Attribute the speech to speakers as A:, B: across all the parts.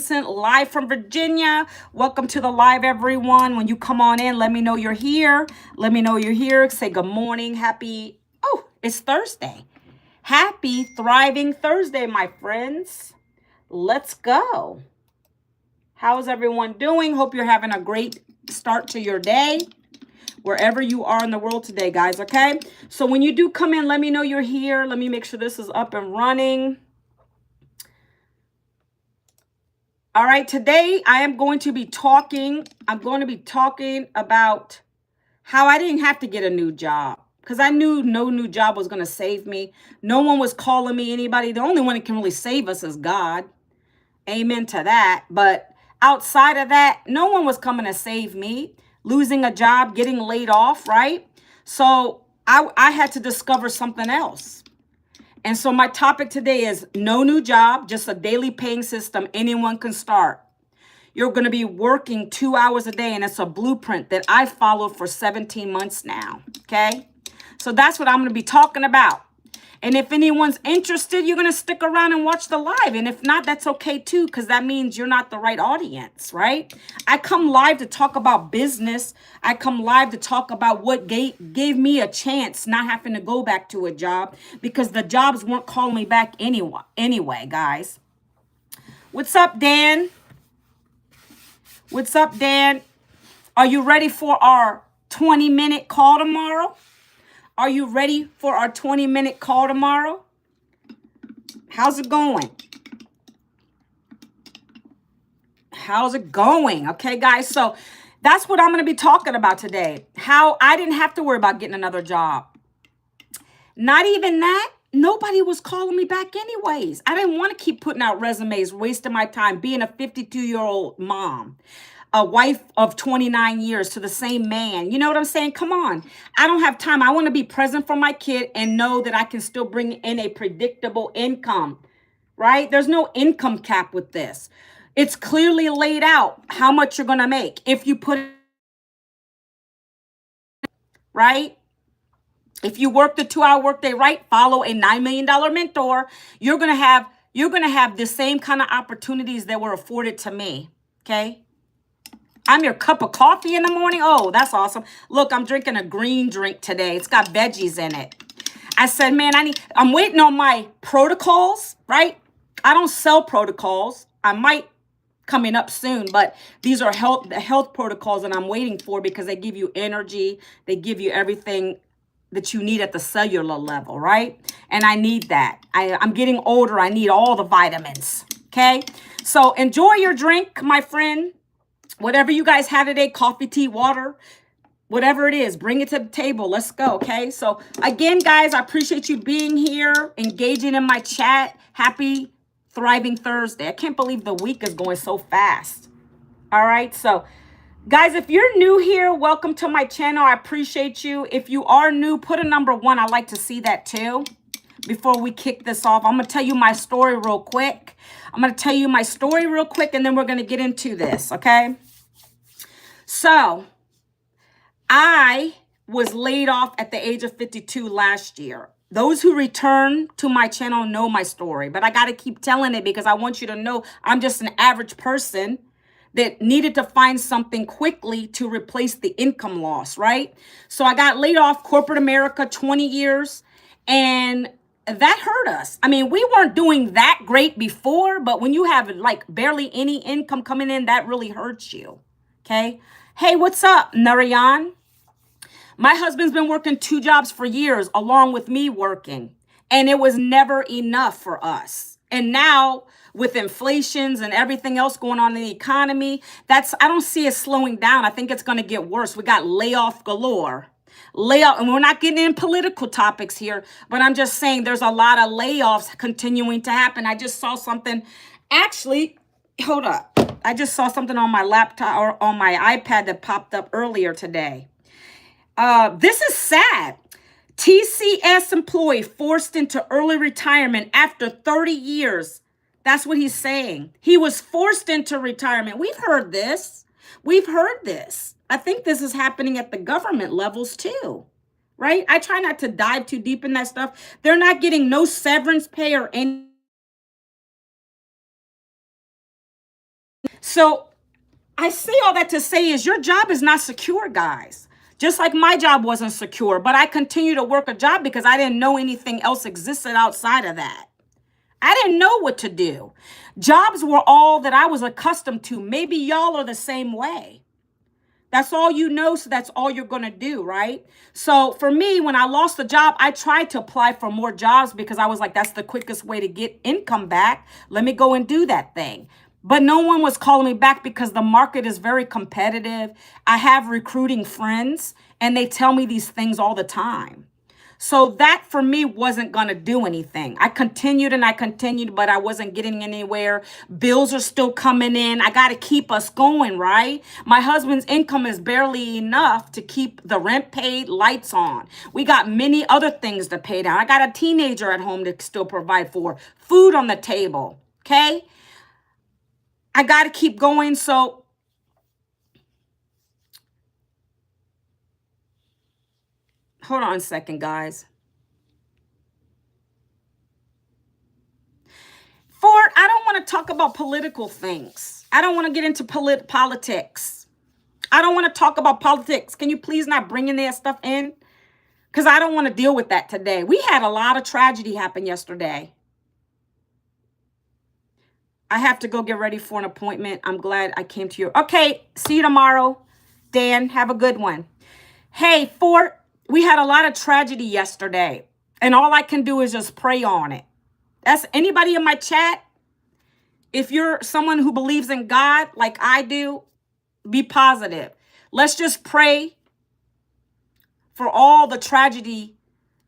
A: Vincent, live from Virginia. Welcome to the live, everyone. When you come on in, let me know you're here. Let me know you're here. Say good morning. Happy, oh, it's Thursday. Happy Thriving Thursday, my friends. Let's go. How's everyone doing? Hope you're having a great start to your day, wherever you are in the world today, guys, okay? So when you do come in, let me know you're here. Let me make sure this is up and running. All right, today I am going to be talking. I'm going to be talking about how I didn't have to get a new job because I knew no new job was going to save me. No one was calling me anybody. The only one that can really save us is God. Amen to that. But outside of that, no one was coming to save me. Losing a job, getting laid off, right? So I had to discover something else. And so my topic today is no new job, just a daily paying system anyone can start. You're going to be working 2 hours a day, and it's a blueprint that I followed for 17 months now, okay? So that's what I'm going to be talking about. And if anyone's interested, you're going to stick around and watch the live. And if not, that's okay too, because that means you're not the right audience, right? I come live to talk about business. I come live to talk about what gave me a chance not having to go back to a job because the jobs weren't calling me back anyway, guys. What's up, Dan? What's up, Dan? Are you ready for our 20-minute call tomorrow? Are you ready for our 20-minute call tomorrow? How's it going? How's it going? Okay, guys. So that's what I'm going to be talking about today. How I didn't have to worry about getting another job. Not even that. Nobody was calling me back anyways. I didn't want to keep putting out resumes, wasting my time being a 52-year-old mom. A wife of 29 years to the same man. You know what I'm saying? Come on. I don't have time. I want to be present for my kid and know that I can still bring in a predictable income, right? There's no income cap with this. It's clearly laid out how much you're going to make. If you put, right? If you work the 2-hour workday right, follow a $9 million mentor, you're going to have the same kind of opportunities that were afforded to me, okay? I'm your cup of coffee in the morning. Oh, that's awesome. Look, I'm drinking a green drink today. It's got veggies in it. I said, man, I'm waiting on my protocols, right? I don't sell protocols. I might coming up soon, but these are the health protocols that I'm waiting for because they give you energy. They give you everything that you need at the cellular level, right? And I need that. I'm getting older. I need all the vitamins, okay? So enjoy your drink, my friend. Whatever you guys have today, coffee, tea, water, whatever it is, bring it to the table. Let's go, okay? So again, guys, I appreciate you being here, engaging in my chat. Happy Thriving Thursday. I can't believe the week is going so fast. All right, so guys, if you're new here, welcome to my channel. I appreciate you. If you are new, put a number 1. I like to see that too. Before we kick this off, I'm going to tell you my story real quick. And then we're going to get into this, okay? So, I was laid off at the age of 52 last year. Those who return to my channel know my story, but I got to keep telling it because I want you to know I'm just an average person that needed to find something quickly to replace the income loss, right? So I got laid off, corporate America, 20 years, and that hurt us. I mean, we weren't doing that great before, but when you have like barely any income coming in, that really hurts you, okay? Hey, what's up, Narayan? My husband's been working 2 jobs for years along with me working, and it was never enough for us. And now with inflations and everything else going on in the economy, I don't see it slowing down. I think it's going to get worse. We got layoff galore. And we're not getting in political topics here, but I'm just saying there's a lot of layoffs continuing to happen. I just saw something, actually, hold up. I just saw something on my laptop or on my iPad that popped up earlier today. This is sad. TCS employee forced into early retirement after 30 years. That's what he's saying. He was forced into retirement. We've heard this. I think this is happening at the government levels too, right? I try not to dive too deep in that stuff. They're not getting no severance pay or any So I say all that to say is your job is not secure, guys. Just like my job wasn't secure, but I continue to work a job because I didn't know anything else existed outside of that. I didn't know what to do. Jobs were all that I was accustomed to. Maybe y'all are the same way. That's all you know, so that's all you're going to do, right? So for me, when I lost the job, I tried to apply for more jobs because I was like, that's the quickest way to get income back. Let me go and do that thing. But no one was calling me back because the market is very competitive. I have recruiting friends, and they tell me these things all the time. So that for me wasn't going to do anything. I continued and I continued, but I wasn't getting anywhere. Bills are still coming in. I got to keep us going, right? My husband's income is barely enough to keep the rent paid, lights on. We got many other things to pay down. I got a teenager at home to still provide for, food on the table, okay? I got to keep going. So hold on a second, guys. Ford, I don't want to talk about political things. I don't want to get into politics. I don't want to talk about politics. Can you please not bring in that stuff in? Because I don't want to deal with that today. We had a lot of tragedy happen yesterday. I have to go get ready for an appointment. I'm glad I came to you. Okay, see you tomorrow. Dan, have a good one. Hey, Ford, we had a lot of tragedy yesterday, and all I can do is just pray on it. That's anybody in my chat. If you're someone who believes in God like I do, be positive. Let's just pray for all the tragedy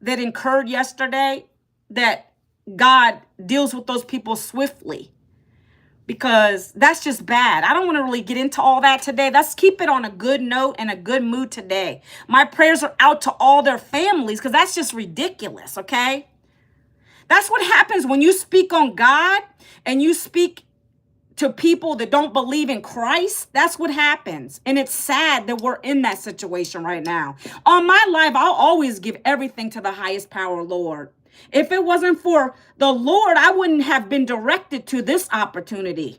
A: that occurred yesterday, that God deals with those people swiftly, because that's just bad. I don't want to really get into all that today. Let's keep it on a good note and a good mood today. My prayers are out to all their families because that's just ridiculous, okay? That's what happens when you speak on God and you speak to people that don't believe in Christ. That's what happens. And it's sad that we're in that situation right now. On my life, I'll always give everything to the highest power, Lord. If it wasn't for the Lord, I wouldn't have been directed to this opportunity.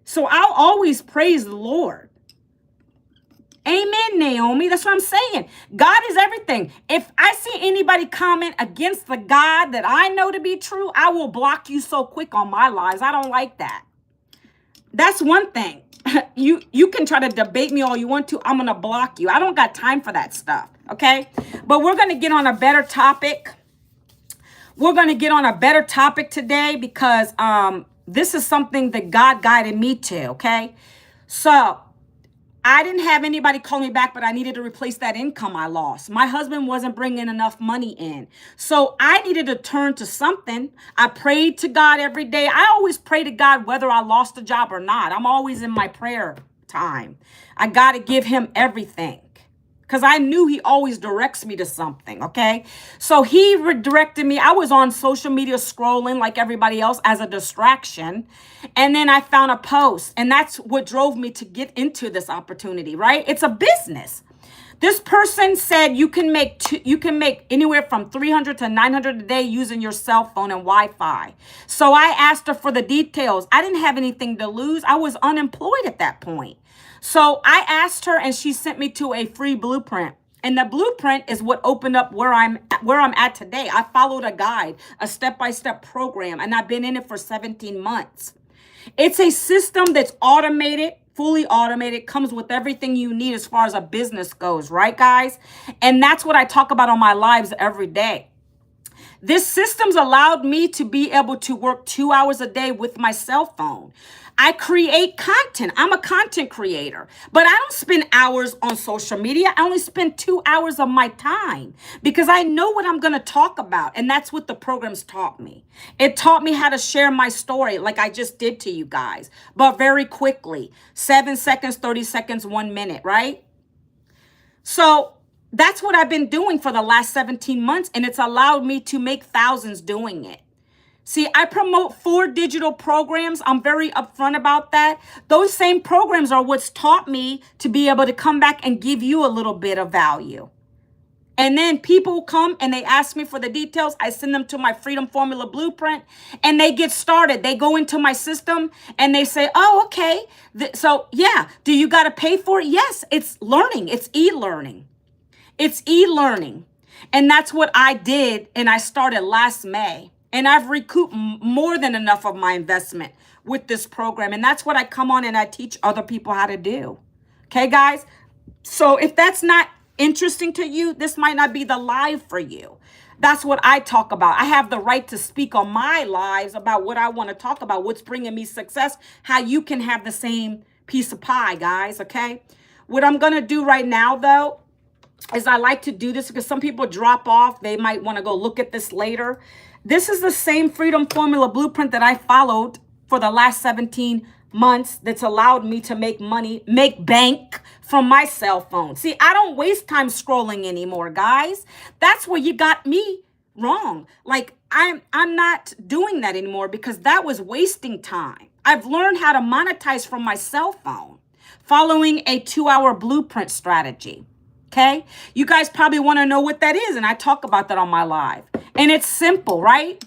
A: So I'll always praise the Lord. Amen, Naomi. That's what I'm saying. God is everything. If I see anybody comment against the God that I know to be true, I will block you so quick on my lives. I don't like that. That's one thing. You can try to debate me all you want to. I'm going to block you. I don't got time for that stuff, okay? But we're going to get on a better topic. We're going to get on a better topic today because this is something that God guided me to, okay? So I didn't have anybody call me back, but I needed to replace that income I lost. My husband wasn't bringing enough money in. So I needed to turn to something. I prayed to God every day. I always pray to God whether I lost a job or not. I'm always in my prayer time. I got to give him everything, because I knew he always directs me to something, okay? So he redirected me. I was on social media scrolling like everybody else as a distraction. And then I found a post, and that's what drove me to get into this opportunity, right? It's a business. This person said you can make anywhere from 300 to 900 a day using your cell phone and Wi-Fi. So I asked her for the details. I didn't have anything to lose. I was unemployed at that point. So I asked her, and she sent me to a free blueprint. And the blueprint is what opened up where I'm at today. I followed a guide, a step-by-step program, and I've been in it for 17 months. It's a system that's automated, fully automated, comes with everything you need as far as a business goes, right, guys? And that's what I talk about on my lives every day. This system's allowed me to be able to work 2 hours a day with my cell phone. I create content. I'm a content creator, but I don't spend hours on social media. I only spend 2 hours of my time because I know what I'm going to talk about. And that's what the programs taught me. It taught me how to share my story like I just did to you guys, but very quickly. 7 seconds, 30 seconds, 1 minute, right? So that's what I've been doing for the last 17 months, and it's allowed me to make thousands doing it. See, I promote 4 digital programs. I'm very upfront about that. Those same programs are what's taught me to be able to come back and give you a little bit of value. And then people come and they ask me for the details. I send them to my Freedom Formula Blueprint and they get started. They go into my system and they say, oh, okay. So yeah, do you got to pay for it? Yes, it's learning. It's e-learning. It's e-learning. And that's what I did. And I started last May. And I've recouped more than enough of my investment with this program. And that's what I come on and I teach other people how to do. Okay, guys? So if that's not interesting to you, this might not be the live for you. That's what I talk about. I have the right to speak on my lives about what I want to talk about, what's bringing me success, how you can have the same piece of pie, guys, okay? What I'm going to do right now, though, is I like to do this because some people drop off. They might want to go look at this later. This is the same Freedom Formula Blueprint that I followed for the last 17 months that's allowed me to make money, make bank from my cell phone. See, I don't waste time scrolling anymore, guys. That's where you got me wrong. Like, I'm not doing that anymore because that was wasting time. I've learned how to monetize from my cell phone following a 2-hour blueprint strategy. Okay? You guys probably want to know what that is, and I talk about that on my live. And it's simple, right?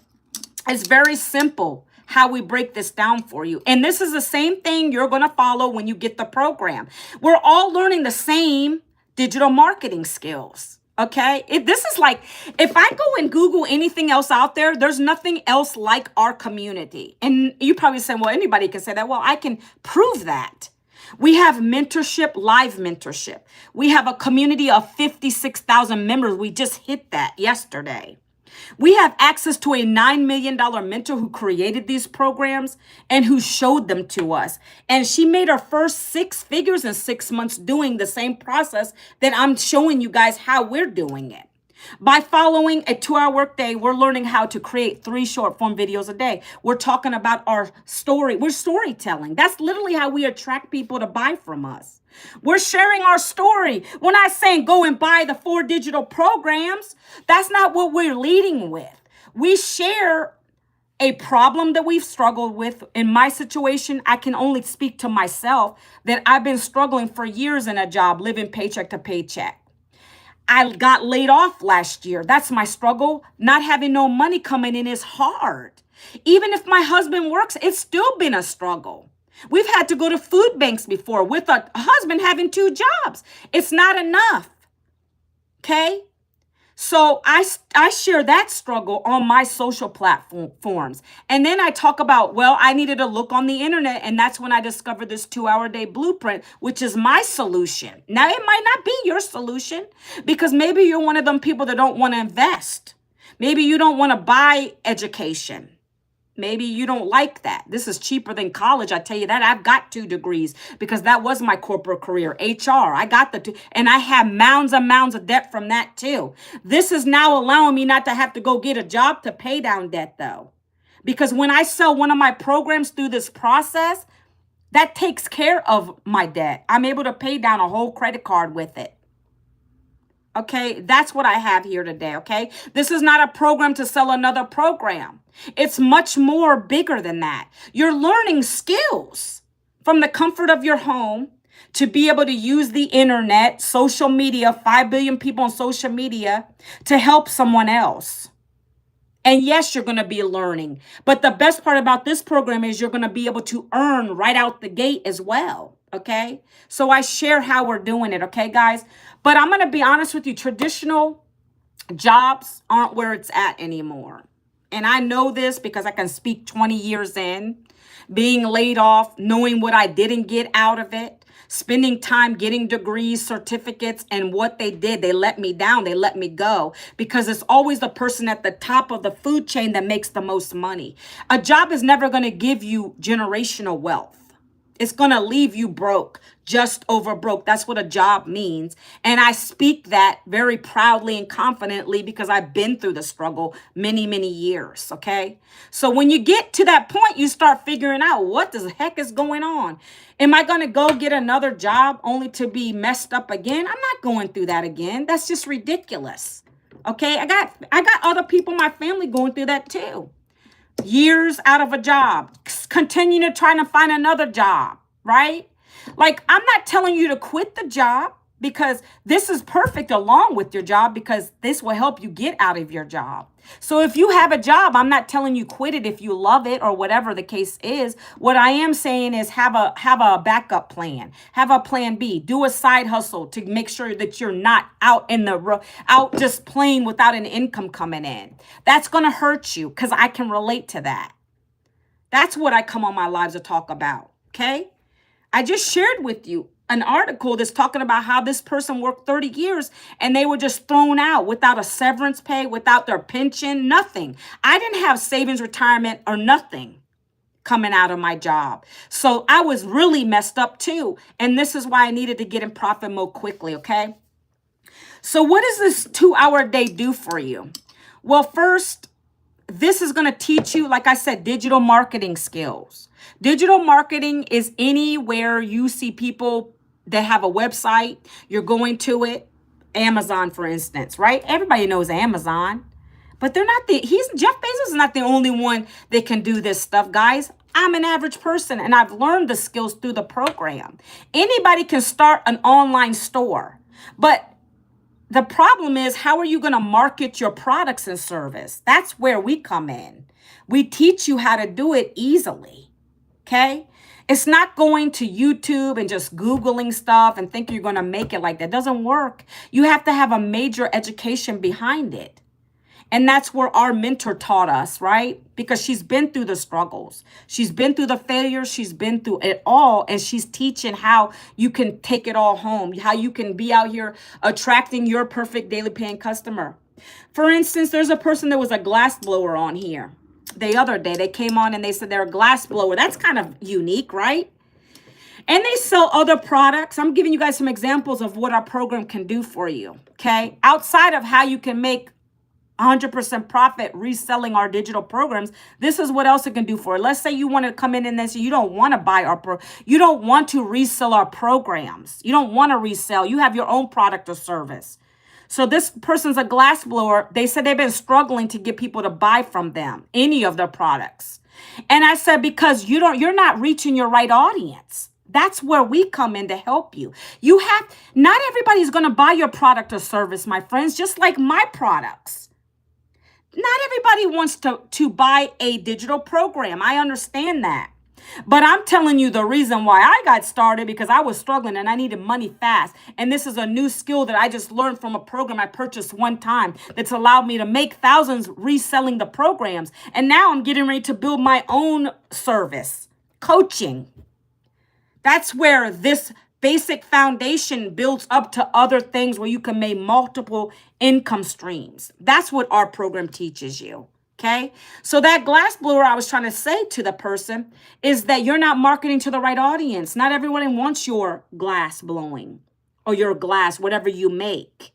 A: It's very simple how we break this down for you. And this is the same thing you're going to follow when you get the program. We're all learning the same digital marketing skills. Okay? This is like, if I go and Google anything else out there, there's nothing else like our community. And you probably say, well, anybody can say that. Well, I can prove that. We have mentorship, live mentorship. We have a community of 56,000 members. We just hit that yesterday. We have access to a $9 million mentor who created these programs and who showed them to us. And she made her first 6 figures in 6 months doing the same process that I'm showing you guys how we're doing it. By following a 2-hour workday, we're learning how to create 3 short form videos a day. We're talking about our story. We're storytelling. That's literally how we attract people to buy from us. We're sharing our story. We're not saying go and buy the 4 digital programs. That's not what we're leading with. We share a problem that we've struggled with. In my situation, I can only speak to myself that I've been struggling for years in a job, living paycheck to paycheck. I got laid off last year. That's my struggle. Not having no money coming in is hard. Even if my husband works, it's still been a struggle. We've had to go to food banks before with a husband having 2 jobs. It's not enough. Okay? So I share that struggle on my social platforms. And then I talk about, well, I needed to look on the internet. And that's when I discovered this 2-hour day blueprint, which is my solution. Now, it might not be your solution because maybe you're one of them people that don't want to invest. Maybe you don't want to buy education. Maybe you don't like that. This is cheaper than college. I tell you that. I've got 2 degrees because that was my corporate career, HR. I got the 2, and I have mounds and mounds of debt from that too. This is now allowing me not to have to go get a job to pay down debt though. Because when I sell one of my programs through this process, that takes care of my debt. I'm able to pay down a whole credit card with it. Okay, that's what I have here today, okay? This is not a program to sell another program. It's much more bigger than that. You're learning skills from the comfort of your home to be able to use the internet, social media, 5 billion people on social media to help someone else. And yes, you're going to be learning. But the best part about this program is you're going to be able to earn right out the gate as well. Okay, so I share how we're doing it. Okay, guys, but I'm going to be honest with you. Traditional jobs aren't where it's at anymore. And I know this because I can speak 20 years in, being laid off, knowing what I didn't get out of it, spending time getting degrees, certificates, and what they did. They let me down. They let me go because it's always the person at the top of the food chain that makes the most money. A job is never going to give you generational wealth. It's going to leave you broke, just over broke. That's what a job means. And I speak that very proudly and confidently because I've been through the struggle many, many years. Okay. So when you get to that point, you start figuring out what the heck is going on. Am I going to go get another job only to be messed up again? I'm not going through that again. That's just ridiculous. Okay. I got other people in my family going through that too. Years out of a job, continue to try to find another job, right? Like, I'm not telling you to quit the job. because this is perfect along with your job, because this will help you get out of your job. So if you have a job, I'm not telling you quit it if you love it or whatever the case is. What I am saying is have a backup plan, have a plan B, do a side hustle to make sure that you're not out just playing without an income coming in. That's going to hurt you, because I can relate to that. That's what I come on my lives to talk about. Okay. I just shared with you an article that's talking about how this person worked 30 years and they were just thrown out without a severance pay, without their pension, nothing. I didn't have savings, retirement, or nothing coming out of my job. So I was really messed up too. And this is why I needed to get in profit mode quickly, okay? So what does this 2-hour day do for you? Well, first, this is going to teach you, like I said, digital marketing skills. Digital marketing is anywhere you see people that have a website, you're going to it. Amazon, for instance, right? Everybody knows Amazon, but they're not Jeff Bezos is not the only one that can do this stuff, guys. I'm an average person and I've learned the skills through the program. Anybody can start an online store, but the problem is, how are you going to market your products and service? That's where we come in. We teach you how to do it easily. Okay? It's not going to YouTube and just Googling stuff and think you're going to make it like that. It doesn't work. You have to have a major education behind it. And that's where our mentor taught us, right? Because she's been through the struggles. She's been through the failures. She's been through it all. And she's teaching how you can take it all home, how you can be out here attracting your perfect daily paying customer. For instance, there's a person that was a glass blower on here. The other day, they came on and they said they're a glass blower. That's kind of unique, right? And they sell other products. I'm giving you guys some examples of what our program can do for you, okay? Outside of how you can make 100% profit reselling our digital programs, this is what else it can do for you. Let's say you want to come in and say you don't want to buy you don't want to resell our programs. You don't want to resell. You have your own product or service. So this person's a glass blower. They said they've been struggling to get people to buy from them, any of their products. And I said, because you're not reaching your right audience. That's where we come in to help you. Not everybody's going to buy your product or service, my friends, just like my products. Not everybody wants to buy a digital program. I understand that. But I'm telling you the reason why I got started, because I was struggling and I needed money fast. And this is a new skill that I just learned from a program I purchased one time that's allowed me to make thousands reselling the programs. And now I'm getting ready to build my own service, coaching. That's where this basic foundation builds up to other things where you can make multiple income streams. That's what our program teaches you. Okay, so that glass blower I was trying to say to the person is that you're not marketing to the right audience. Not everyone wants your glass blowing or your glass, whatever you make.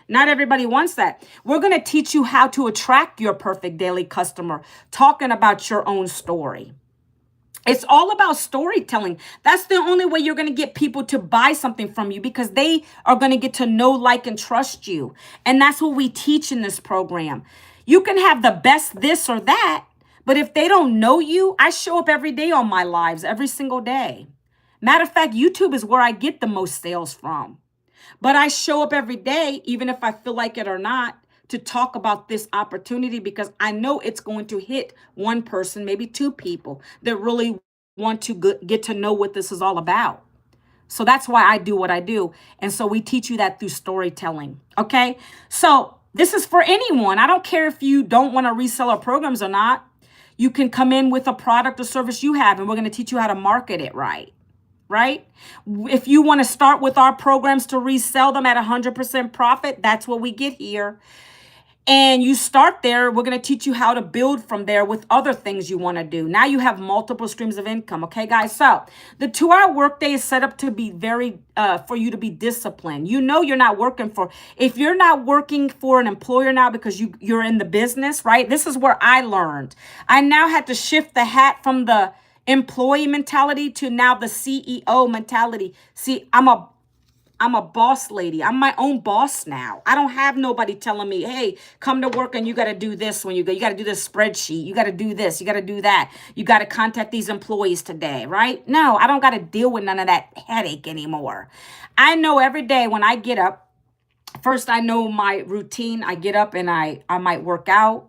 A: Not everybody wants that. We're going to teach you how to attract your perfect daily customer, talking about your own story. It's all about storytelling. That's the only way you're going to get people to buy something from you, because they are going to get to know, like, and trust you. And that's what we teach in this program. You can have the best this or that, but if they don't know you, I show up every day on my lives, every single day. Matter of fact, YouTube is where I get the most sales from. But I show up every day, even if I feel like it or not, to talk about this opportunity, because I know it's going to hit one person, maybe two people that really want to get to know what this is all about. So that's why I do what I do. And so we teach you that through storytelling. Okay. So this is for anyone. I don't care if you don't want to resell our programs or not. You can come in with a product or service you have, and we're going to teach you how to market it right. Right? If you want to start with our programs to resell them at 100% profit, that's what we get here. And you start there, we're going to teach you how to build from there with other things you want to do. Now you have multiple streams of income. Okay, guys? So the 2-hour workday is set up to be for you to be disciplined. You know, if you're not working for an employer now because you're in the business, right? This is where I learned. I now had to shift the hat from the employee mentality to now the CEO mentality. See, I'm a I'm a boss lady. I'm my own boss now. I don't have nobody telling me, hey, come to work and you got to do this when you go. You got to do this spreadsheet. You got to do this. You got to do that. You got to contact these employees today, right? No, I don't got to deal with none of that headache anymore. I know every day when I get up, first I know my routine. I get up and I might work out.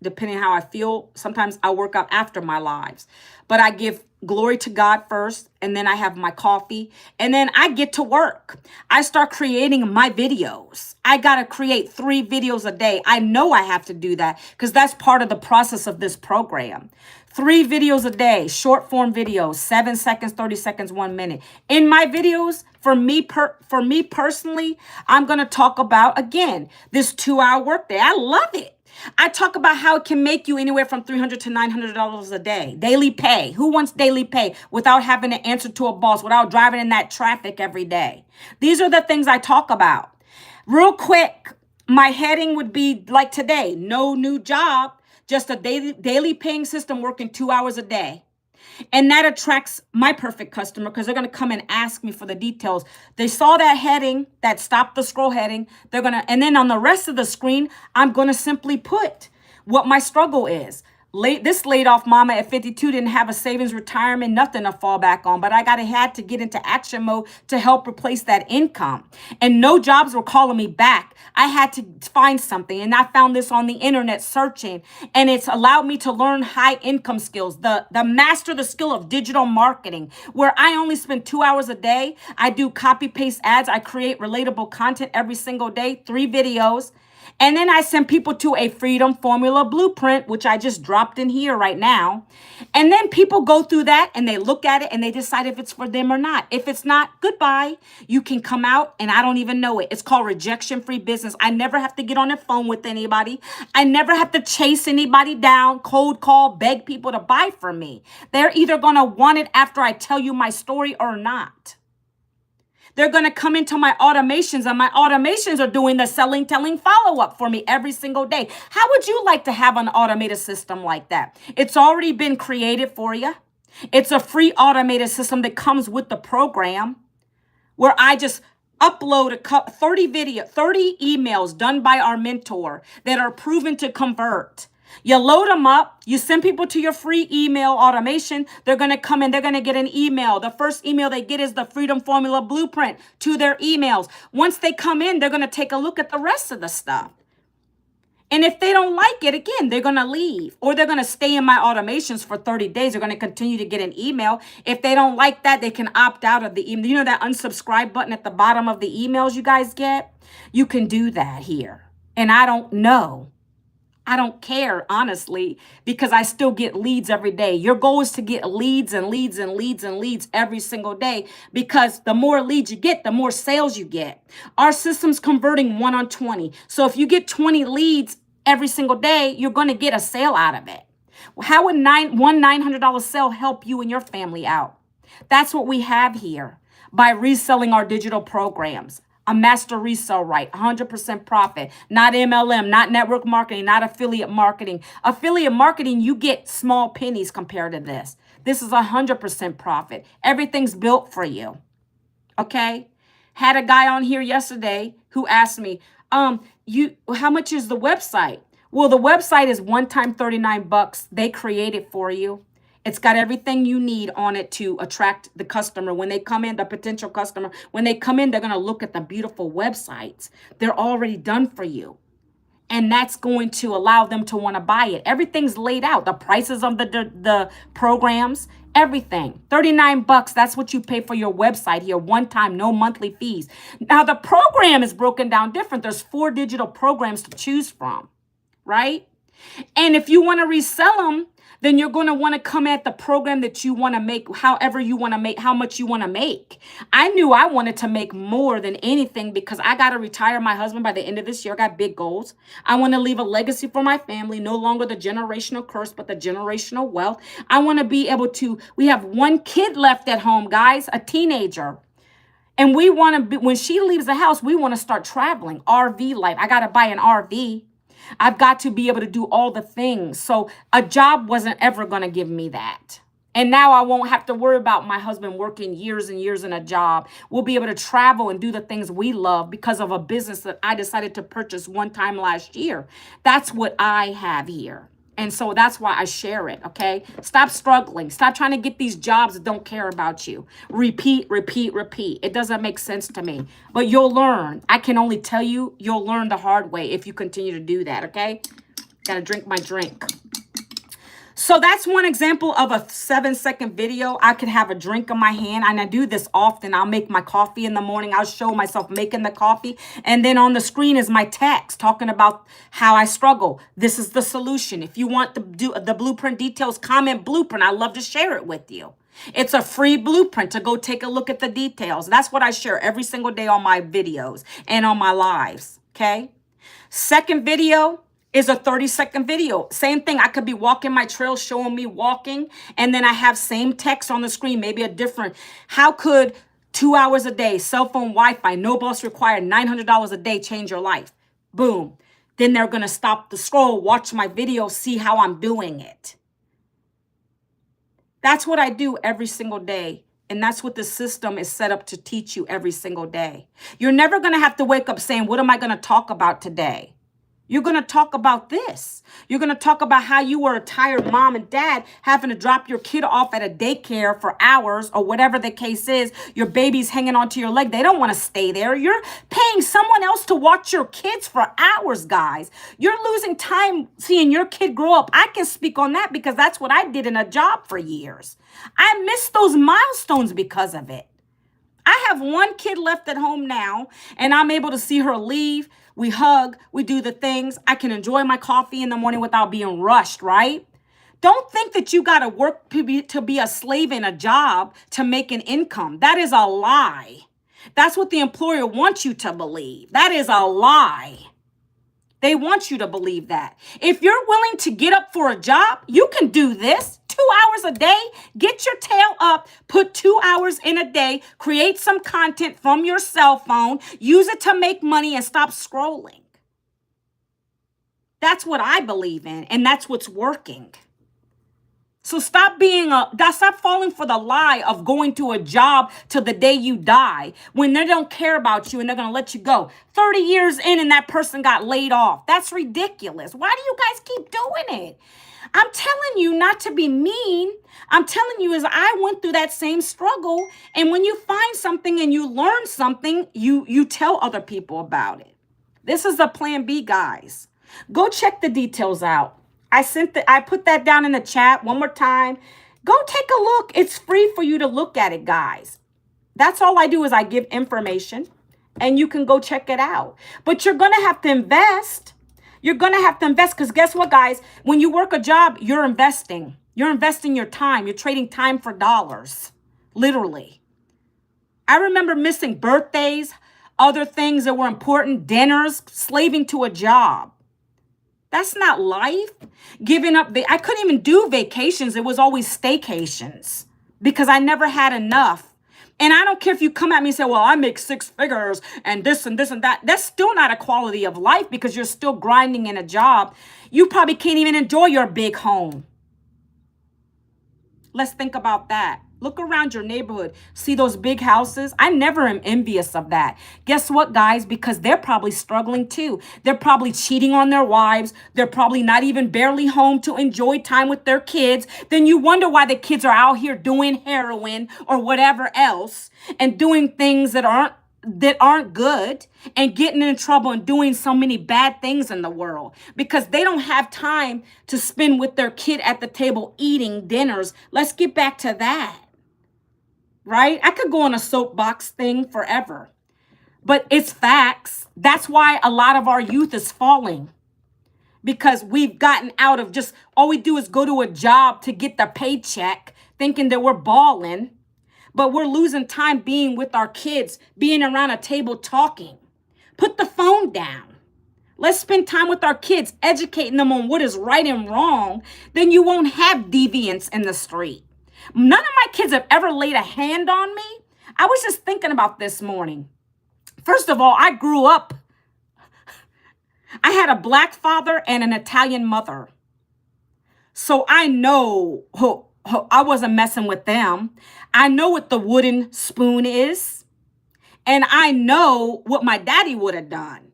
A: Depending how I feel, sometimes I work out after my lives. But I give glory to God first, and then I have my coffee, and then I get to work. I start creating my videos. I got to create 3 videos a day. I know I have to do that because that's part of the process of this program. 3 videos a day, short form videos, 7 seconds, 30 seconds, 1 minute. In my videos, for me personally, I'm going to talk about, again, this 2-hour workday. I love it. I talk about how it can make you anywhere from $300 to $900 a day. Daily pay. Who wants daily pay without having to answer to a boss, without driving in that traffic every day? These are the things I talk about. Real quick, my heading would be like today, no new job, just a daily paying system working 2 hours a day. And that attracts my perfect customer because they're going to come and ask me for the details. They saw that heading, that stop the scroll heading. And then on the rest of the screen, I'm going to simply put what my struggle is. This laid off mama at 52 didn't have a savings, retirement, nothing to fall back on, but I had to get into action mode to help replace that income. And no jobs were calling me back. I had to find something, and I found this on the internet searching, and it's allowed me to learn high income skills, the master the skill of digital marketing, where I only spend 2 hours a day. I do copy paste ads. I create relatable content every single day, 3 videos. And then I send people to a freedom formula blueprint, which I just dropped in here right now. And then people go through that and they look at it and they decide if it's for them or not. If it's not, goodbye. You can come out and I don't even know it. It's called rejection-free business. I never have to get on the phone with anybody. I never have to chase anybody down, cold call, beg people to buy from me. They're either going to want it after I tell you my story or not. They're going to come into my automations, and my automations are doing the selling, telling follow-up for me every single day. How would you like to have an automated system like that? It's already been created for you. It's a free automated system that comes with the program where I just upload 30 emails done by our mentor that are proven to convert. You load them up. You send people to your free email automation. They're going to come in. They're going to get an email. The first email they get is the Freedom Formula Blueprint to their emails. Once they come in, they're going to take a look at the rest of the stuff. And if they don't like it, again, they're going to leave. Or they're going to stay in my automations for 30 days. They're going to continue to get an email. If they don't like that, they can opt out of the email. You know that unsubscribe button at the bottom of the emails you guys get? You can do that here. And I don't know. I don't care, honestly, because I still get leads every day. Your goal is to get leads and leads and leads and leads every single day, because the more leads you get, the more sales you get. Our system's converting 1 on 20. So if you get 20 leads every single day, you're going to get a sale out of it. How would one $900 sale help you and your family out? That's what we have here by reselling our digital programs. A master resale right, 100% profit, not MLM, not network marketing, not affiliate marketing. Affiliate marketing, you get small pennies compared to this. This is 100% profit. Everything's built for you. Okay? Had a guy on here yesterday who asked me, how much is the website? Well, the website is one time $39. They create it for you. It's got everything you need on it to attract the customer. When they come in, the potential customer, when they come in, they're going to look at the beautiful websites. They're already done for you. And that's going to allow them to want to buy it. Everything's laid out. The prices of the programs, everything. $39, that's what you pay for your website here. One time, no monthly fees. Now, the program is broken down different. There's 4 digital programs to choose from, right? And if you want to resell them, then you're going to want to come at the program that you want to make, however you want to make, how much you want to make. I knew I wanted to make more than anything because I got to retire my husband by the end of this year. I got big goals. I want to leave a legacy for my family, no longer the generational curse, but the generational wealth. I want to be able to, we have 1 kid left at home, guys, a teenager. And we want to be, when she leaves the house, we want to start traveling, RV life. I got to buy an RV. I've got to be able to do all the things. So a job wasn't ever going to give me that. And now I won't have to worry about my husband working years and years in a job. We'll be able to travel and do the things we love because of a business that I decided to purchase one time last year. That's what I have here. And so that's why I share it, okay? Stop struggling. Stop trying to get these jobs that don't care about you. Repeat, repeat, repeat. It doesn't make sense to me. But you'll learn. I can only tell you, you'll learn the hard way if you continue to do that, okay? Gotta drink my drink. So that's one example of a 7-second video. I could have a drink in my hand, and I do this often. I'll make my coffee in the morning. I'll show myself making the coffee. And then on the screen is my text talking about how I struggle. This is the solution. If you want the blueprint details, comment blueprint. I love to share it with you. It's a free blueprint to go take a look at the details. That's what I share every single day on my videos and on my lives, okay? Second video is a 30-second video. Same thing. I could be walking my trail showing me walking, and then I have same text on the screen, maybe a different. How could 2 hours a day, cell phone, Wi-Fi, no boss required, $900 a day change your life? Boom. Then they're going to stop the scroll, watch my video, see how I'm doing it. That's what I do every single day. And that's what the system is set up to teach you every single day. You're never going to have to wake up saying, what am I going to talk about today? You're going to talk about this. You're going to talk about how you were a tired mom and dad having to drop your kid off at a daycare for hours or whatever the case is. Your baby's hanging onto your leg. They don't want to stay there. You're paying someone else to watch your kids for hours, guys. You're losing time seeing your kid grow up. I can speak on that because that's what I did in a job for years. I missed those milestones because of it. I have one kid left at home now, and I'm able to see her leave. We hug, we do the things. I can enjoy my coffee in the morning without being rushed, right? Don't think that you got to work to be a slave in a job to make an income. That is a lie. That's what the employer wants you to believe. That is a lie. They want you to believe that. If you're willing to get up for a job, you can do this. 2 hours a day, get your tail up, put 2 hours in a day, create some content from your cell phone, use it to make money and stop scrolling. That's what I believe in, and that's what's working. So stop falling for the lie of going to a job till the day you die when they don't care about you and they're going to let you go. 30 years in and that person got laid off. That's ridiculous. Why do you guys keep doing it? I'm telling you not to be mean. I'm telling you as I went through that same struggle. And when you find something and you learn something, you tell other people about it. This is a plan B, guys. Go check the details out. I put that down in the chat one more time. Go take a look. It's free for you to look at it, guys. That's all I do is I give information and you can go check it out. But you're going to have to invest. You're going to have to invest because guess what, guys? When you work a job, you're investing. You're investing your time. You're trading time for dollars, literally. I remember missing birthdays, other things that were important, dinners, slaving to a job. That's not life. Giving up. I couldn't even do vacations. It was always staycations because I never had enough. And I don't care if you come at me and say, well, I make 6 figures and this and this and that. That's still not a quality of life because you're still grinding in a job. You probably can't even enjoy your big home. Let's think about that. Look around your neighborhood. See those big houses? I never am envious of that. Guess what, guys? Because they're probably struggling too. They're probably cheating on their wives. They're probably not even barely home to enjoy time with their kids. Then you wonder why the kids are out here doing heroin or whatever else and doing things that aren't good and getting in trouble and doing so many bad things in the world because they don't have time to spend with their kid at the table eating dinners. Let's get back to that. Right? I could go on a soapbox thing forever, but it's facts. That's why a lot of our youth is falling because we've gotten out of just all we do is go to a job to get the paycheck thinking that we're balling, but we're losing time being with our kids, being around a table talking. Put the phone down. Let's spend time with our kids, educating them on what is right and wrong. Then you won't have deviance in the street. None of my kids have ever laid a hand on me. I was just thinking about this morning. First of all, I grew up. I had a black father and an Italian mother. So I know I wasn't messing with them. I know what the wooden spoon is, and I know what my daddy would have done.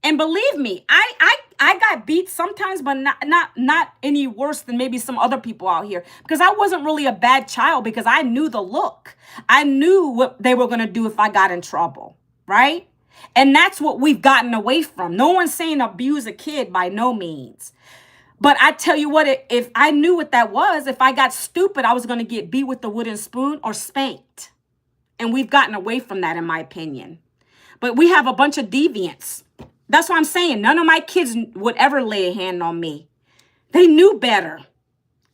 A: And believe me, I got beat sometimes, but not any worse than maybe some other people out here, because I wasn't really a bad child, because I knew the look. I knew what they were going to do if I got in trouble, right? And that's what we've gotten away from. No one's saying abuse a kid, by no means. But I tell you what, if I knew what that was, if I got stupid, I was going to get beat with the wooden spoon or spanked. And we've gotten away from that, in my opinion. But we have a bunch of deviants. That's what I'm saying. None of my kids would ever lay a hand on me. They knew better.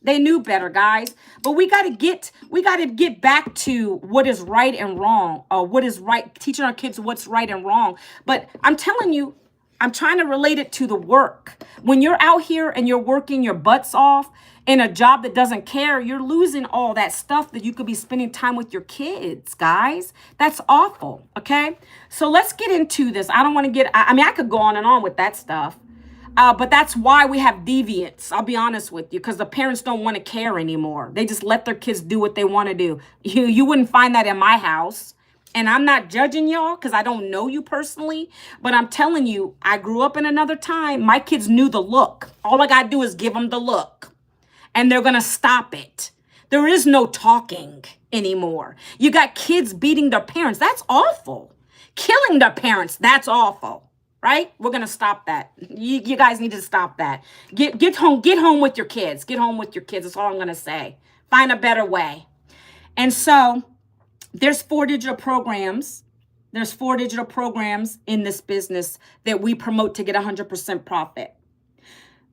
A: They knew better, guys. But we got to get back to what is right and wrong, or what is right, teaching our kids what's right and wrong. But I'm telling you, I'm trying to relate it to the work. When you're out here and you're working your butts off in a job that doesn't care, you're losing all that stuff that you could be spending time with your kids, guys. That's awful, okay? So let's get into this. I don't want to get, I mean, I could go on and on with that stuff. But that's why we have deviants. I'll be honest with you, because the parents don't want to care anymore. They just let their kids do what they want to do. You wouldn't find that in my house. And I'm not judging y'all because I don't know you personally, but I'm telling you, I grew up in another time. My kids knew the look. All I got to do is give them the look, and they're going to stop it. There is no talking anymore. You got kids beating their parents. That's awful. Killing their parents. That's awful. Right? We're going to stop that. You guys need to stop that. Get home with your kids. Get home with your kids. That's all I'm going to say. Find a better way. And so there's 4 digital programs. There's 4 digital programs in this business that we promote to get 100% profit.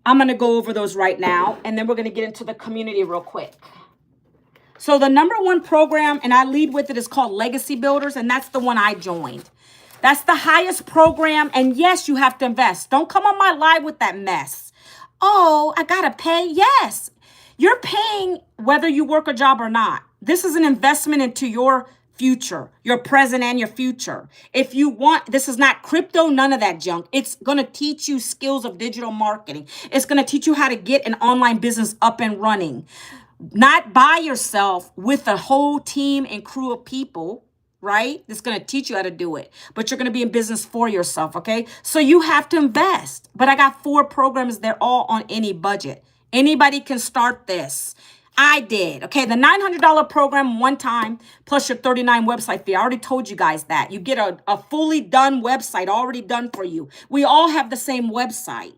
A: I'm going to go over those right now, and then we're going to get into the community real quick. So the number 1 program, and I lead with it, is called Legacy Builders, and that's the one I joined. That's the highest program, and yes, you have to invest. Don't come on my live with that mess. Oh, I got to pay? Yes. You're paying whether you work a job or not. This is an investment into your future, your present and your future. If you want, this is not crypto, none of that junk. It's going to teach you skills of digital marketing. It's going to teach you how to get an online business up and running, not by yourself, with a whole team and crew of people, right? That's going to teach you how to do it, but you're going to be in business for yourself. Okay. So you have to invest, but I got 4 programs. They're all on any budget. Anybody can start this. I did. Okay. The $900 program one time plus your $39 website fee. I already told you guys that. You get a fully done website already done for you. We all have the same website.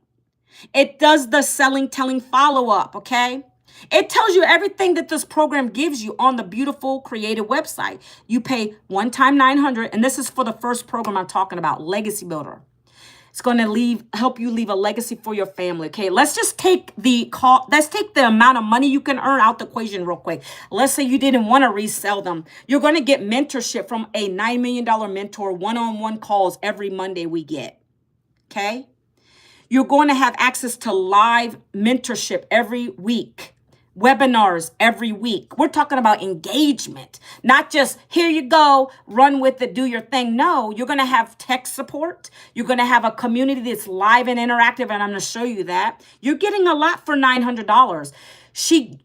A: It does the selling, telling follow-up. Okay. It tells you everything that this program gives you on the beautiful, creative website. You pay one time $900, and this is for the first program I'm talking about, Legacy Builder. It's going to help you leave a legacy for your family. Okay, let's just take the amount of money you can earn out the equation real quick. Let's say you didn't want to resell them. You're going to get mentorship from a $9 million mentor, one-on-one calls every Monday we get. Okay, you're going to have access to live mentorship every week. Webinars every week. We're talking about engagement, not just here you go, run with it, do your thing. No, you're going to have tech support. You're going to have a community that's live and interactive, and I'm going to show you that. You're getting a lot for $900.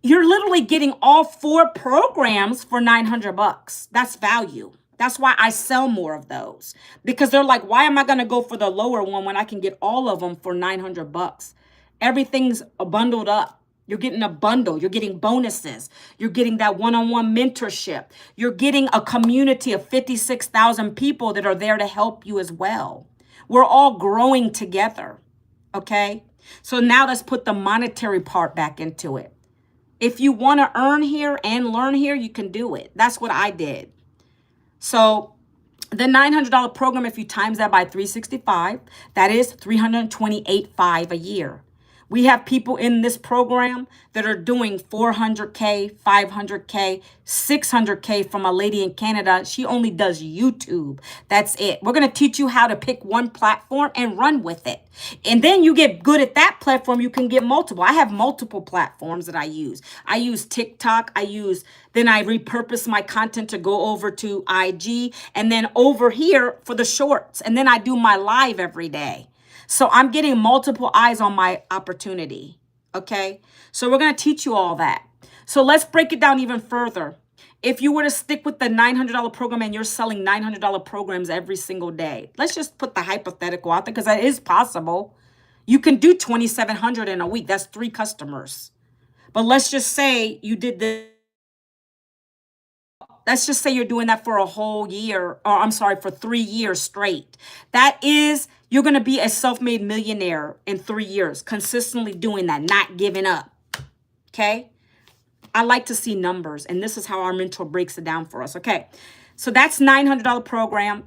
A: You're literally getting all 4 programs for $900. That's value. That's why I sell more of those, because they're like, why am I going to go for the lower one when I can get all of them for $900? Everything's bundled up. You're getting a bundle. You're getting bonuses. You're getting that one-on-one mentorship. You're getting a community of 56,000 people that are there to help you as well. We're all growing together, okay? So now let's put the monetary part back into it. If you want to earn here and learn here, you can do it. That's what I did. So the $900 program, if you times that by 365, that is $328,500 a year. We have people in this program that are doing $400K, $500K, $600K from a lady in Canada. She only does YouTube. That's it. We're going to teach you how to pick one platform and run with it. And then you get good at that platform, you can get multiple. I have multiple platforms that I use. I use TikTok. Then I repurpose my content to go over to IG, and then over here for the shorts. And then I do my live every day. So I'm getting multiple eyes on my opportunity. Okay. So we're going to teach you all that. So let's break it down even further. If you were to stick with the $900 program and you're selling $900 programs every single day, let's just put the hypothetical out there because that is possible. You can do 2,700 in a week. That's 3 customers. But let's just say you did this. Let's just say you're doing that for a whole year, or I'm sorry, for 3 years straight. That is, you're going to be a self-made millionaire in 3 years, consistently doing that, not giving up. Okay? I like to see numbers, and this is how our mentor breaks it down for us. Okay, so that's $900 program.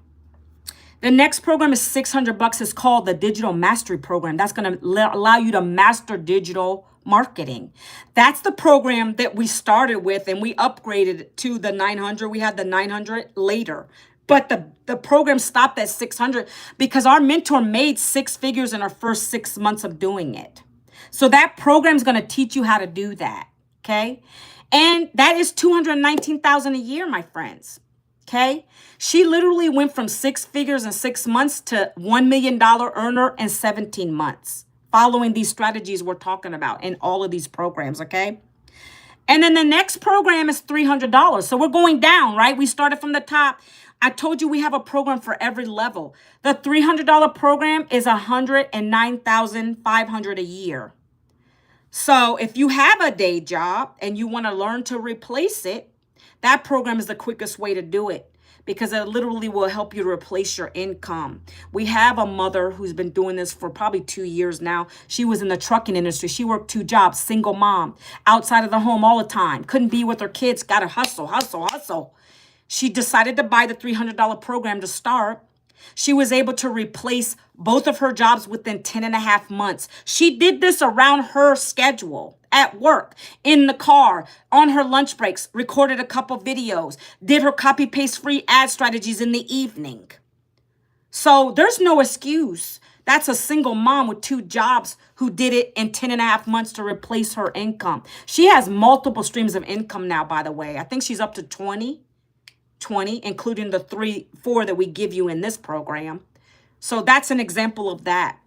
A: The next program is $600. It's called the Digital Mastery Program. That's going to allow you to master digital marketing. That's the program that we started with, and we upgraded to the 900. We had the 900 later, but the program stopped at 600 because our mentor made 6 figures in our first 6 months of doing it. So that program is going to teach you how to do that. Okay. And that is $219,000 a year, my friends. Okay. She literally went from 6 figures in 6 months to $1 million earner in 17 months, following these strategies we're talking about in all of these programs. Okay. And then the next program is $300. So we're going down, right? We started from the top. I told you we have a program for every level. The $300 program is $109,500 a year. So if you have a day job and you want to learn to replace it, that program is the quickest way to do it because it literally will help you to replace your income. We have a mother who's been doing this for probably 2 years now. She was in the trucking industry. She worked 2 jobs, single mom, outside of the home all the time. Couldn't be with her kids, got to hustle. She decided to buy the $300 program to start. She was able to replace both of her jobs within 10 and a half months. She did this around her schedule, at work, in the car, on her lunch breaks, recorded a couple videos, did her copy paste free ad strategies in the evening. So there's no excuse. That's a single mom with 2 jobs who did it in 10 and a half months to replace her income. She has multiple streams of income now, by the way. I think she's up to 20, including the 4 that we give you in this program. So that's an example of that.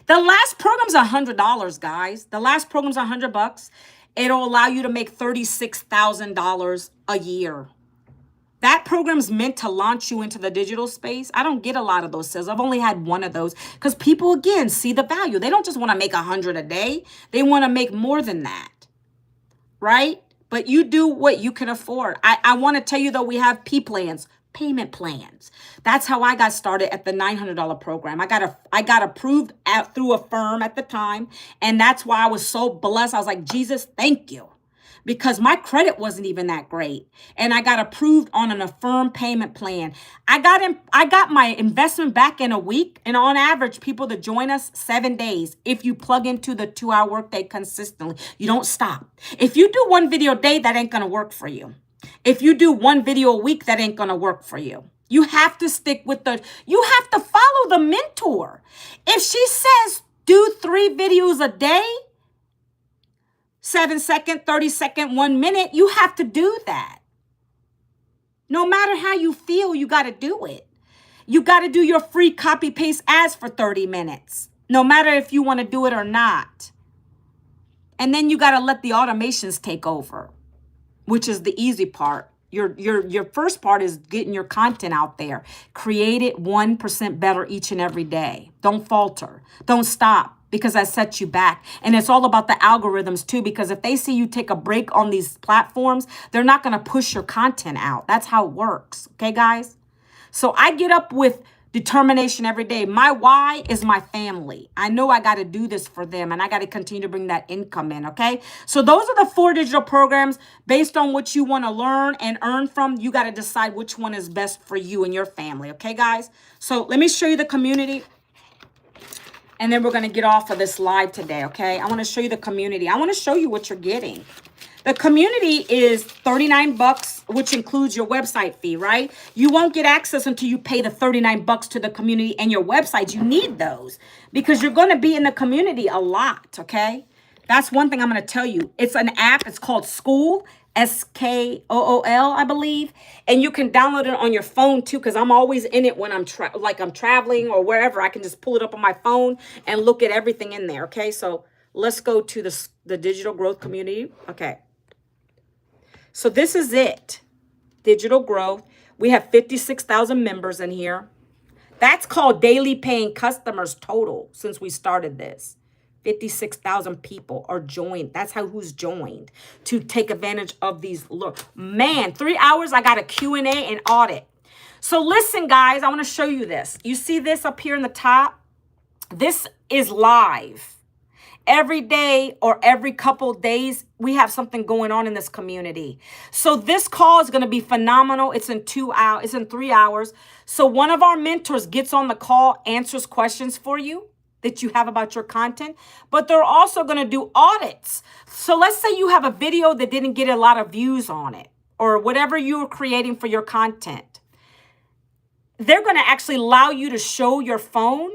A: The last program's $100, guys. The last program's $100. It'll allow you to make $36,000 a year. That program's meant to launch you into the digital space. I don't get a lot of those sales. I've only had one of those because people, again, see the value. They don't just want to make 100 a day. They want to make more than that, right? But you do what you can afford. I want to tell you, though, we have plans, payment plans. That's how I got started at the $900 program. I got approved through a firm at the time. And that's why I was so blessed. I was like, Jesus, thank you. Because my credit wasn't even that great. And I got approved on an Affirm payment plan. I got my investment back in a week. And on average, people that join us 7 days, if you plug into the 2-hour workday consistently, you don't stop. If you do 1 video a day, that ain't going to work for you. If you do 1 video a week, that ain't going to work for you. You have to stick with you have to follow the mentor. If she says do 3 videos a day, 7-second, 30-second, 1 minute, you have to do that. No matter how you feel, you got to do it. You got to do your free copy paste ads for 30 minutes, no matter if you want to do it or not. And then you got to let the automations take over, which is the easy part. Your first part is getting your content out there. Create it 1% better each and every day. Don't falter. Don't stop, because that sets you back. And it's all about the algorithms too, because if they see you take a break on these platforms, they're not going to push your content out. That's how it works. Okay, guys? So I get up with determination every day. My why is my family. I know I got to do this for them, and I got to continue to bring that income in, okay? So those are the 4 digital programs. Based on what you want to learn and earn from, you got to decide which one is best for you and your family, okay, guys? So let me show you the community, and then we're going to get off of this live today, okay? I want to show you the community. I want to show you what you're getting. The community is $39, which includes your website fee, right? You won't get access until you pay the $39 to the community and your websites. You need those because you're going to be in the community a lot, okay? That's one thing I'm going to tell you. It's an app. It's called School, SKOOL, I believe. And you can download it on your phone too, because I'm always in it when I'm traveling or wherever. I can just pull it up on my phone and look at everything in there, okay? So let's go to the digital growth community. Okay. So this is it. Digital growth. We have 56,000 members in here. That's called daily paying customers total since we started this. 56,000 people are joined. That's who's joined to take advantage of these. Look, man, 3 hours, I got a Q&A and audit. So listen, guys, I want to show you this. You see this up here in the top? This is live. Every day or every couple days, we have something going on in this community. So this call is going to be phenomenal. It's in 2 hours. It's in 3 hours. So one of our mentors gets on the call, answers questions for you that you have about your content, but they're also going to do audits. So let's say you have a video that didn't get a lot of views on it or whatever you're creating for your content. They're going to actually allow you to show your phone,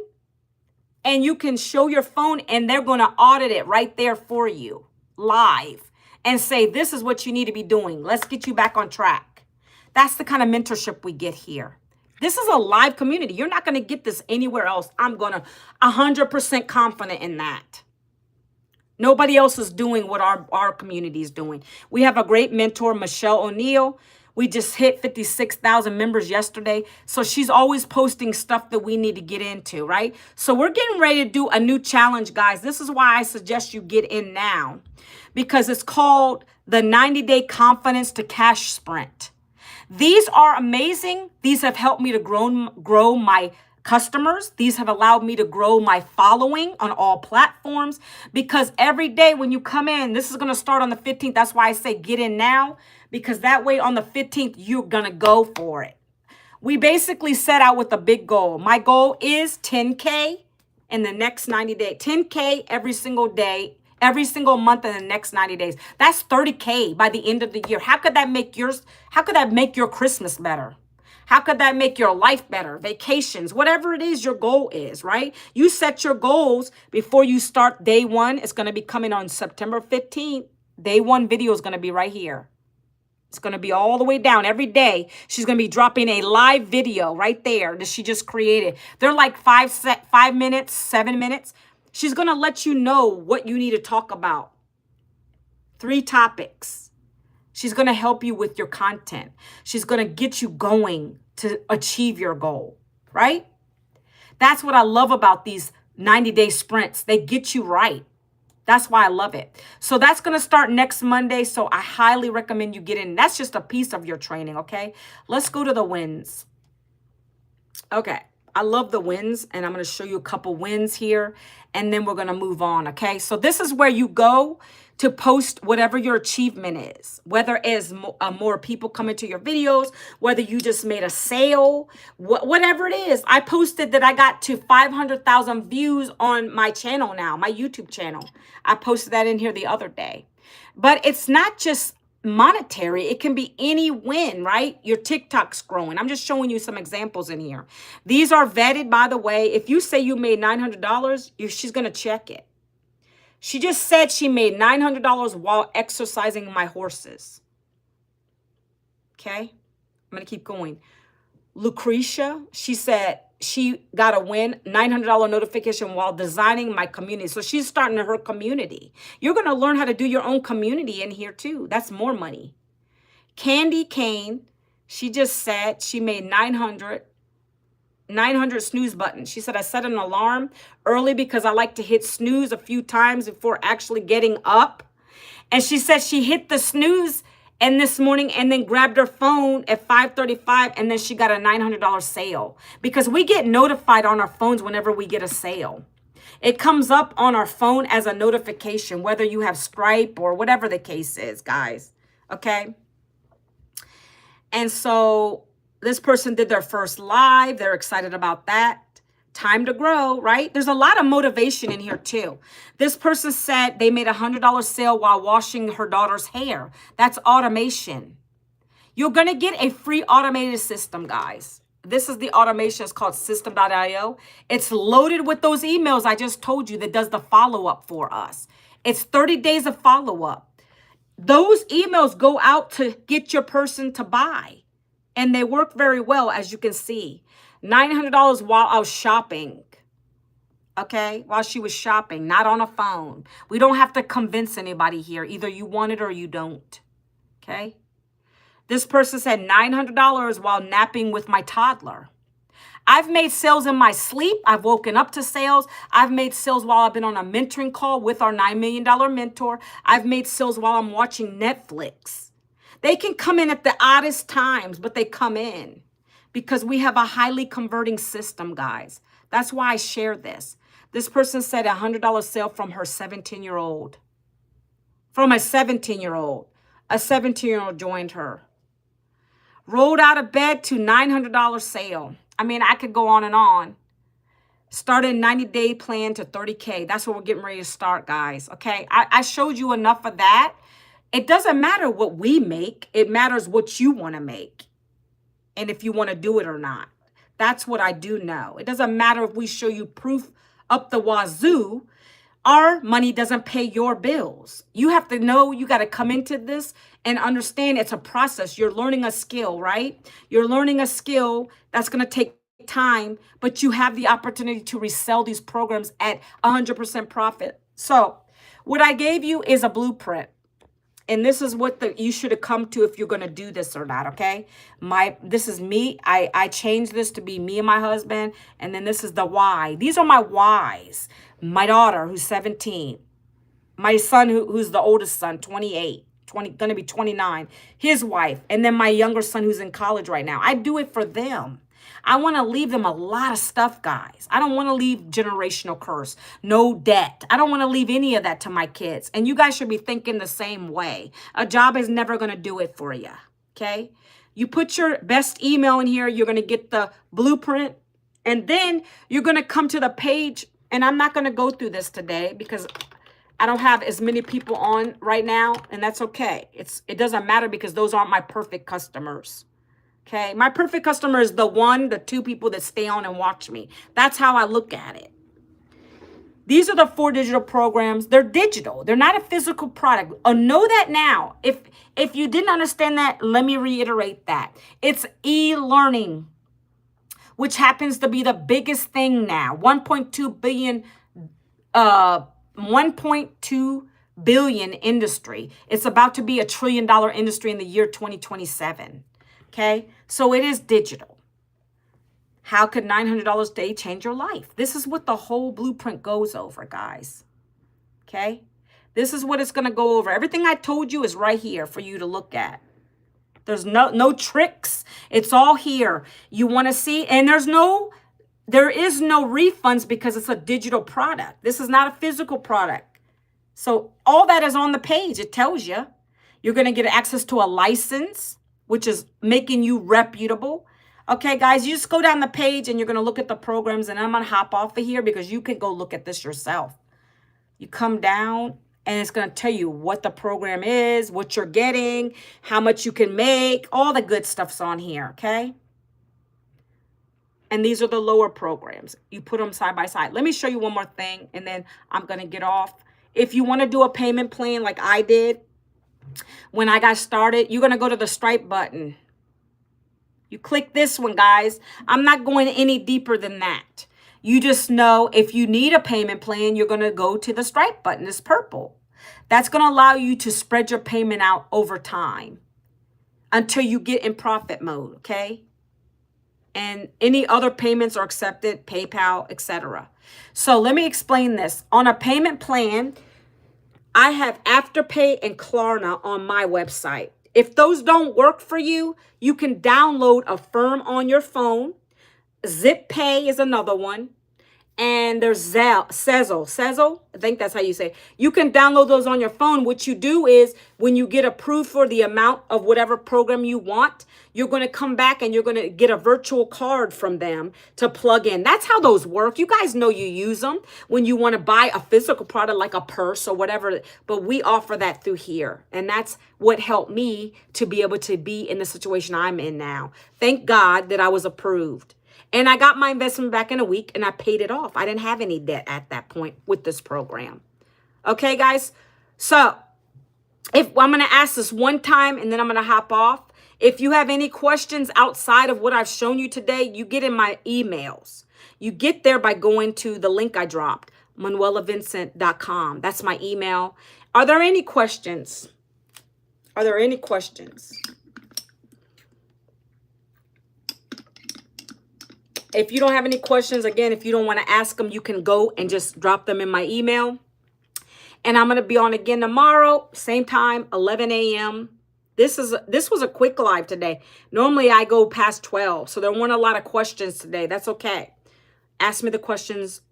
A: and you can show your phone and they're going to audit it right there for you live and say, this is what you need to be doing. Let's get you back on track. That's the kind of mentorship we get here. This is a live community. You're not going to get this anywhere else. I'm going to 100% confident in that. Nobody else is doing what our community is doing. We have a great mentor, Michelle O'Neill. We just hit 56,000 members yesterday. So she's always posting stuff that we need to get into, right? So we're getting ready to do a new challenge, guys. This is why I suggest you get in now, because it's called the 90-Day Confidence to Cash Sprint. These are amazing. These have helped me to grow my customers. These have allowed me to grow my following on all platforms, because every day when you come in, this is going to start on the 15th. That's why I say get in now, because that way on the 15th, you're going to go for it. We basically set out with a big goal. My goal is 10K in the next 90 days, 10K every single day, every single month in the next 90 days. That's 30K by the end of the year. How could that make your Christmas better? How could that make your life better? Vacations, whatever it is your goal is, right? You set your goals before you start day one. It's going to be coming on September 15th. Day one video is going to be right here. It's going to be all the way down every day. She's going to be dropping a live video right there that she just created. They're like 5 minutes, 7 minutes. She's going to let you know what you need to talk about. 3 topics. She's going to help you with your content. She's going to get you going to achieve your goal, right? That's what I love about these 90-day sprints. They get you right. That's why I love it. So that's going to start next Monday. So I highly recommend you get in. That's just a piece of your training, okay? Let's go to the wins. Okay. I love the wins, and I'm going to show you a couple wins here, and then we're going to move on, okay? So this is where you go to post whatever your achievement is, whether it's more people coming to your videos, whether you just made a sale, whatever it is. I posted that I got to 500,000 views on my channel now, my YouTube channel. I posted that in here the other day. But it's not just monetary. It can be any win, right? Your TikTok's growing. I'm just showing you some examples in here. These are vetted, by the way. If you say you made $900, she's going to check it. She just said she made $900 while exercising my horses. Okay? I'm going to keep going. Lucretia, she said she got a win, $900 notification while designing my community. So she's starting her community. You're going to learn how to do your own community in here too. That's more money. Candy Kane, she just said she made 900 snooze buttons. She said, I set an alarm early because I like to hit snooze a few times before actually getting up. And she said she hit the snooze and this morning and then grabbed her phone at 5:35, and then she got a $900 sale, because we get notified on our phones whenever we get a sale. It comes up on our phone as a notification, whether you have Stripe or whatever the case is, guys. Okay. And so this person did their first live. They're excited about that. Time to grow, right? There's a lot of motivation in here too. This person said they made a $100 sale while washing her daughter's hair. That's automation. You're going to get a free automated system, guys. This is the automation. It's called system.io. It's loaded with those emails I just told you that does the follow-up for us. It's 30 days of follow-up. Those emails go out to get your person to buy. And they work very well, as you can see. $900 while I was shopping. Okay? While she was shopping, not on a phone. We don't have to convince anybody here. Either you want it or you don't. Okay? This person said $900 while napping with my toddler. I've made sales in my sleep. I've woken up to sales. I've made sales while I've been on a mentoring call with our $9 million mentor. I've made sales while I'm watching Netflix. They can come in at the oddest times, but they come in because we have a highly converting system, guys. That's why I share this. This person said $100 sale from her 17-year-old. From a 17-year-old. A 17-year-old joined her. Rolled out of bed to $900 sale. I mean, I could go on and on. Started a 90-day plan to 30K. That's what we're getting ready to start, guys. Okay, I showed you enough of that. It doesn't matter what we make. It matters what you want to make and if you want to do it or not. That's what I do know. It doesn't matter if we show you proof up the wazoo. Our money doesn't pay your bills. You have to know, you got to come into this and understand it's a process. You're learning a skill, right? You're learning a skill that's going to take time, but you have the opportunity to resell these programs at 100% profit. So what I gave you is a blueprint. And this is what you should have come to if you're going to do this or not, okay? This is me. I changed this to be me and my husband. And then this is the why. These are my whys. My daughter, who's 17. My son, who's the oldest son, 28. Going to be 29. His wife. And then my younger son, who's in college right now. I do it for them. I want to leave them a lot of stuff, guys. I don't want to leave generational curse, no debt. I don't want to leave any of that to my kids. And you guys should be thinking the same way. A job is never going to do it for you, okay? You put your best email in here. You're going to get the blueprint. And then you're going to come to the page. And I'm not going to go through this today because I don't have as many people on right now. And that's okay. It doesn't matter because those aren't my perfect customers. Okay, my perfect customer is the 2 people that stay on and watch me. That's how I look at it. These are the 4 digital programs. They're digital. They're not a physical product. Know that now. If you didn't understand that, let me reiterate that. It's e-learning, which happens to be the biggest thing now. 1.2 billion industry. It's about to be $1 trillion industry in the year 2027. Okay, so it is digital. How could $900 a day change your life? This is what the whole blueprint goes over, guys. Okay, this is what it's going to go over. Everything I told you is right here for you to look at. There's no tricks. It's all here. You want to see, and there is no refunds because it's a digital product. This is not a physical product. So all that is on the page. It tells you. You're going to get access to a license, which is making you reputable. Okay, guys, you just go down the page and you're going to look at the programs, and I'm going to hop off of here because you can go look at this yourself. You come down and it's going to tell you what the program is, what you're getting, how much you can make, all the good stuff's on here, okay? And these are the lower programs. You put them side by side. Let me show you one more thing, and then I'm going to get off. If you want to do a payment plan like I did, when I got started, you're going to go to the Stripe button. You click this one, guys. I'm not going any deeper than that. You just know if you need a payment plan, you're going to go to the Stripe button. It's purple. That's going to allow you to spread your payment out over time until you get in profit mode, okay? And any other payments are accepted, PayPal, etc. So let me explain this. On a payment plan, I have Afterpay and Klarna on my website. If those don't work for you, you can download Affirm on your phone. ZipPay is another one. And there's Sezzle. I think that's how you say it. You can download those on your phone. What you do is when you get approved for the amount of whatever program you want, you're going to come back and you're going to get a virtual card from them to plug in. That's how those work. You guys know you use them when you want to buy a physical product like a purse or whatever. But we offer that through here. And that's what helped me to be able to be in the situation I'm in now. Thank God that I was approved. And I got my investment back in a week and I paid it off. I didn't have any debt at that point with this program. Okay, guys? So if I'm going to ask this one time and then I'm going to hop off. If you have any questions outside of what I've shown you today, you get in my emails. You get there by going to the link I dropped, manuelavincent.com. That's my email. Are there any questions? Are there any questions? If you don't have any questions, again, if you don't want to ask them, you can go and just drop them in my email. And I'm going to be on again tomorrow, same time, 11 a.m. This was a quick live today. Normally I go past 12, so there weren't a lot of questions today. That's okay. Ask me the questions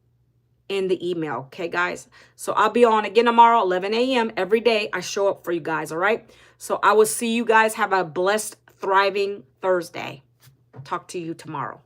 A: in the email, okay, guys? So I'll be on again tomorrow, 11 a.m. every day. I show up for you guys, all right? So I will see you guys. Have a blessed, thriving Thursday. Talk to you tomorrow.